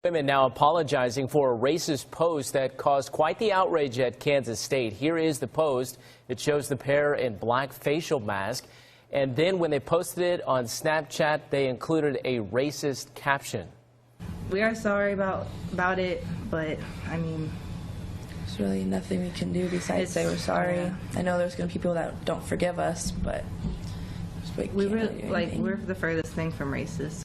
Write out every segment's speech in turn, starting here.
Women now apologizing for a racist post that caused quite the outrage at Kansas State. Here is the post. It shows the pair in black facial mask. And then when they posted it on Snapchat, they included a racist caption. We are sorry about it, but I mean, there's really nothing we can do besides say we're sorry. Yeah. I know there's going to be people that don't forgive us, but we're the furthest thing from racist.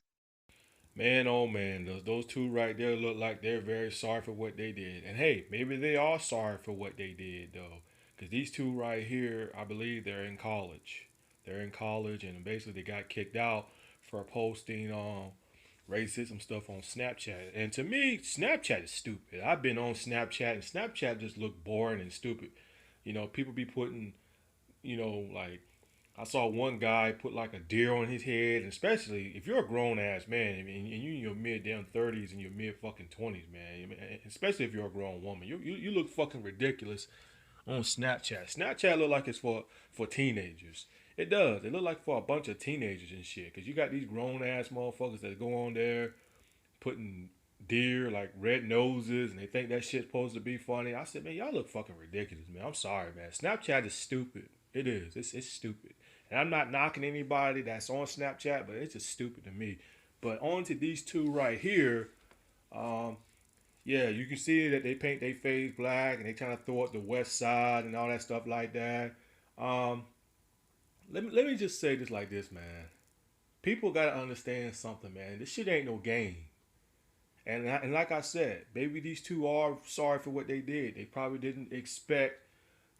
Man, oh man, those two right there look like they're very sorry for what they did. And hey, maybe they are sorry for what they did though. Because these two right here, I believe they're in college. They're in college and basically they got kicked out for posting racism stuff on Snapchat. And to me, Snapchat is stupid. I've been on Snapchat and Snapchat just look boring and stupid. You know, people be putting, like, I saw one guy put like a deer on his head, and especially if you're a grown ass man and you in your mid damn 30s and your mid fucking 20s, man. Especially if you're a grown woman, you look fucking ridiculous on Snapchat. Snapchat look like it's for teenagers. It does. It look like for a bunch of teenagers and shit. Cause you got these grown ass motherfuckers that go on there putting deer like red noses, and they think that shit's supposed to be funny. I said, man, y'all look fucking ridiculous, man. I'm sorry, man. Snapchat is stupid. It is. It's stupid. And I'm not knocking anybody that's on Snapchat, but it's just stupid to me. But on to these two right here, yeah, you can see that they paint their face black and they trying to throw up the West Side and all that stuff like that. Let me just say this like this, man. People gotta understand something, man. This shit ain't no game. And like I said, maybe these two are sorry for what they did. They probably didn't expect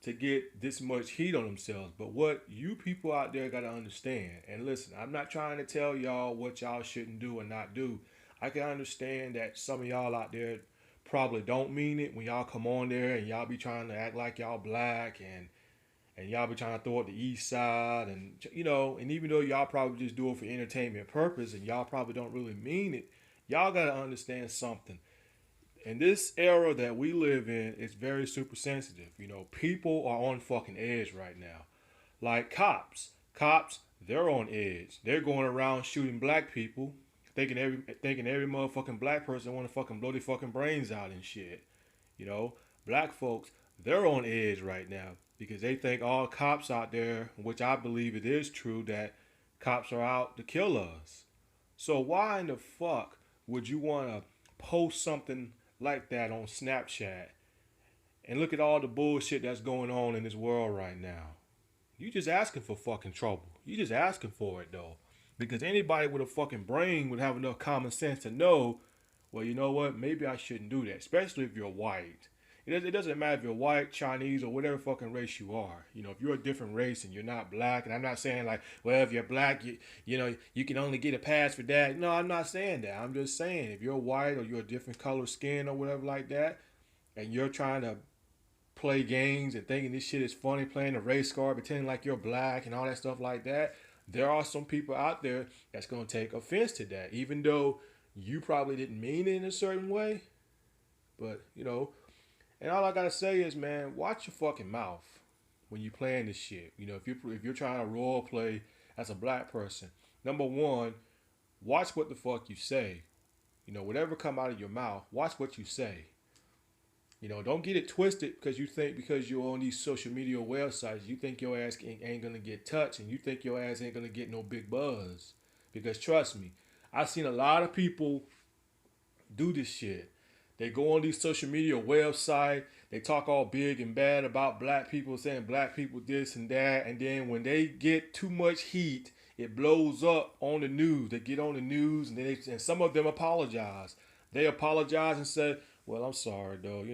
to get this much heat on themselves. But what you people out there got to understand, and listen, I'm not trying to tell y'all what y'all shouldn't do or not do. I can understand that some of y'all out there probably don't mean it when y'all come on there and y'all be trying to act like y'all black and y'all be trying to throw up the East Side, and and even though y'all probably just do it for entertainment purpose and y'all probably don't really mean it, y'all got to understand something. In this era that we live in, it's very super sensitive. People are on fucking edge right now. Like cops. Cops, they're on edge. They're going around shooting black people, thinking every motherfucking black person want to fucking blow their fucking brains out and shit. Black folks, they're on edge right now because they think all cops out there, which I believe it is true, that cops are out to kill us. So why in the fuck would you want to post something like that on Snapchat and look at all the bullshit that's going on in this world right now? You just asking for fucking trouble. You just asking for it though. Because anybody with a fucking brain would have enough common sense to know, well, you know what, maybe I shouldn't do that, especially if you're white. It doesn't matter if you're white, Chinese, or whatever fucking race you are. If you're a different race and you're not black, and I'm not saying like, well, if you're black, you can only get a pass for that. No, I'm not saying that. I'm just saying if you're white or you're a different color skin or whatever like that, and you're trying to play games and thinking this shit is funny, playing a race card, pretending like you're black and all that stuff like that, there are some people out there that's going to take offense to that, even though you probably didn't mean it in a certain way. But, and all I gotta say is, man, watch your fucking mouth when you playing this shit. If you're trying to role play as a black person, number one, watch what the fuck you say. Whatever come out of your mouth, watch what you say. Don't get it twisted because you think because you're on these social media websites, you think your ass ain't gonna get touched and you think your ass ain't gonna get no big buzz. Because trust me, I've seen a lot of people do this shit. They go on these social media websites, they talk all big and bad about black people, saying black people this and that, and then when they get too much heat, it blows up on the news. They get on the news, and some of them apologize. They apologize and say, well, I'm sorry, though.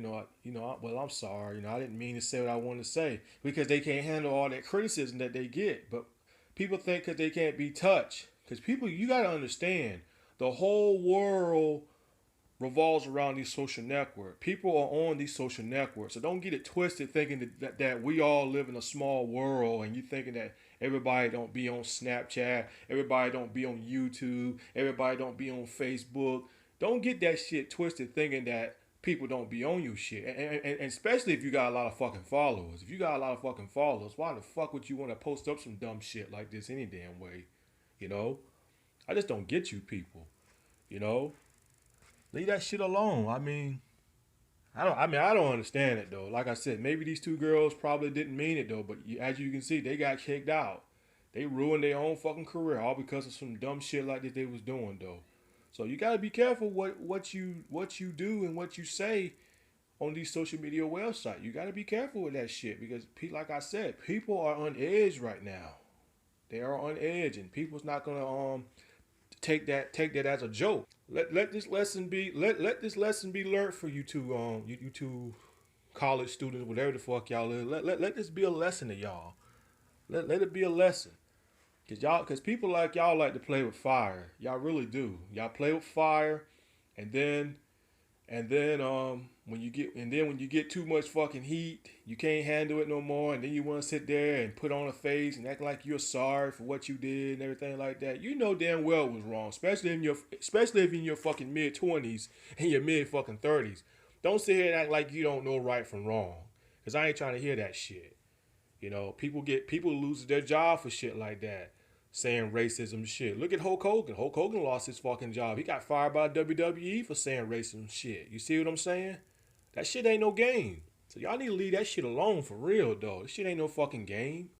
Well, I'm sorry. I didn't mean to say what I wanted to say, because they can't handle all that criticism that they get. But people think because they can't be touched. Because people, you got to understand, the whole world revolves around these social networks. People are on these social networks. So don't get it twisted thinking that we all live in a small world and you thinking that everybody don't be on Snapchat, everybody don't be on YouTube, everybody don't be on Facebook. Don't get that shit twisted thinking that people don't be on you shit. And especially if you got a lot of fucking followers. If you got a lot of fucking followers, why the fuck would you want to post up some dumb shit like this any damn way? I just don't get you people. Leave that shit alone. I don't understand it though. Like I said, maybe these two girls probably didn't mean it though, but as you can see, they got kicked out. They ruined their own fucking career all because of some dumb shit like that they was doing though. So you gotta be careful what you do and what you say on these social media websites. You gotta be careful with that shit because, like I said, people are on edge right now. They are on edge, and people's not gonna take that as a joke. Let this lesson be learned for you two you two college students, whatever the fuck y'all is. Let this be a lesson to y'all. Let it be a lesson. Cause people like y'all like to play with fire. Y'all really do. Y'all play with fire, and then when you get too much fucking heat, you can't handle it no more, and then you want to sit there and put on a face and act like you're sorry for what you did and everything like that. You know damn well it was wrong, especially if in your fucking mid-20s and your mid-fucking 30s. Don't sit here and act like you don't know right from wrong, cause I ain't trying to hear that shit. You know, people lose their job for shit like that. Saying racism shit. Look at Hulk Hogan. Hulk Hogan lost his fucking job. He got fired by WWE for saying racism shit. You see what I'm saying? That shit ain't no game. So y'all need to leave that shit alone for real, though. This shit ain't no fucking game.